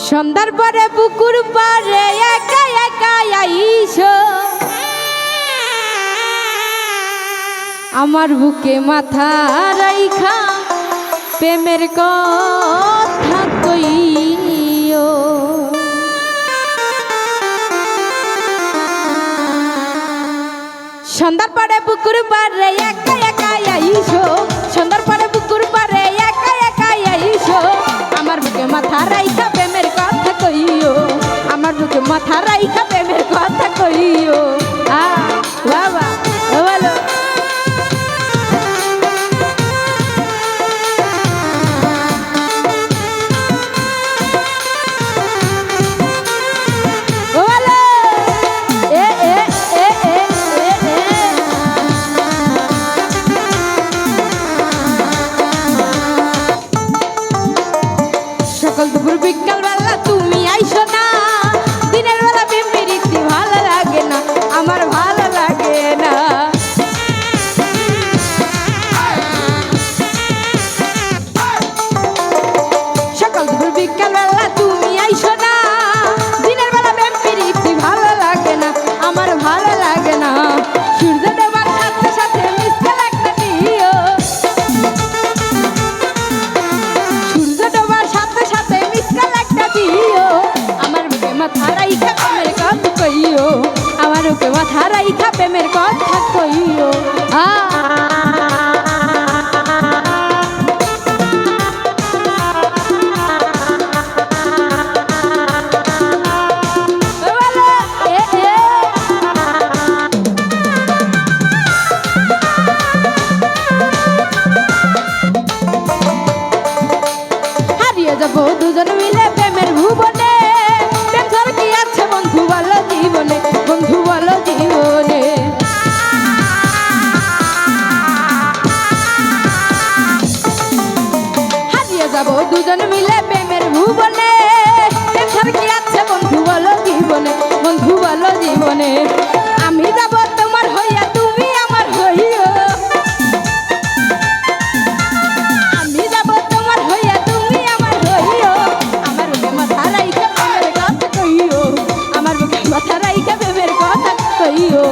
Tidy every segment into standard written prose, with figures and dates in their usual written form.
সন্ধ্যার পরে পুকুর পারে একা একা আইসো আমার বুকে মাথা রাইখা প্রেমের কথা কইও। সন্ধ্যার পরে পুকুর পারে একা একা আইসো, সন্ধ্যার পরে পুকুর পারে একা একা আইসো আমার বুকে মাথা রাইখা প্রেমের কথা কইও, আমার বুকে মাথা রাইখা প্রেমের কথা কইও। বাবা বলো সকাল দুপুর বিকাল বেলা তুমি আইসো না, দিনের বেলা প্রেমপ্রীতি ভালো লাগে না, আমার ভালো লাগে না। সকাল দুপুর বিকাল বেলা তুমি আইসো না, দিনের বেলা প্রেমপ্রীতি ভালো লাগে না, আমার ভালো লাগে না। সূর্য ডোবার সাথে সাথে মিশতে লাগতে দিও, সূর্য ডোবার সাথে সাথে মিশতে লাগতে দিও আমার বুকে মাথা রাইখা প্রেমের কথা কইও, আমার বুকে মাথা রাইখা প্রেমের কথা কইও। যাবো দুজন মিলে প্রেমের ভুবনে, প্রেম ছাড়া কি আছে বন্ধু বলো জীবনে, বন্ধু বলো জীবনে। হারিয়ে যাবো দুজন মিলে প্রেমের ভুবনে, প্রেম ছাড়া কি আছে বন্ধু বলো জীবনে, বন্ধু বলো জীবনে। আমি যাবো তোমার হইয়া তুমি আমার হইও, আমি যাবো তোমার হইয়া তুমি আমার হইও, আমার বুকে মাথা রাইখা প্রেমের কথা কইও, আমার বুকে মাথা রাইখা প্রেমের কথা কইও।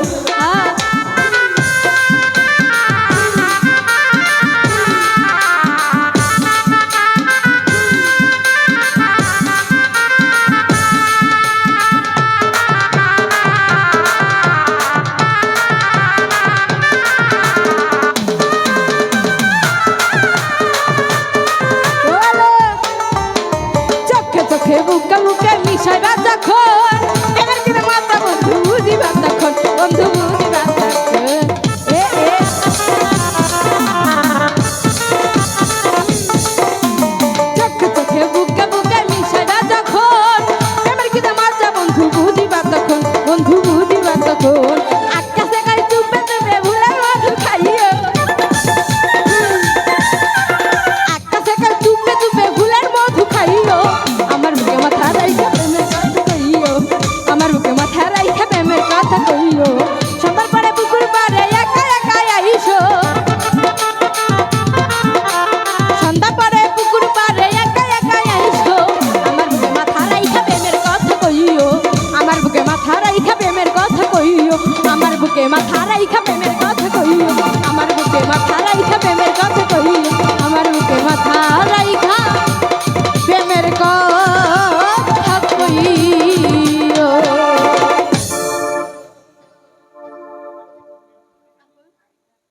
চোখে বুকে বুকে মিশাইবা যখন এবার কিন্তু মাথা বন্ধু বুঝিবা তখন, বন্ধু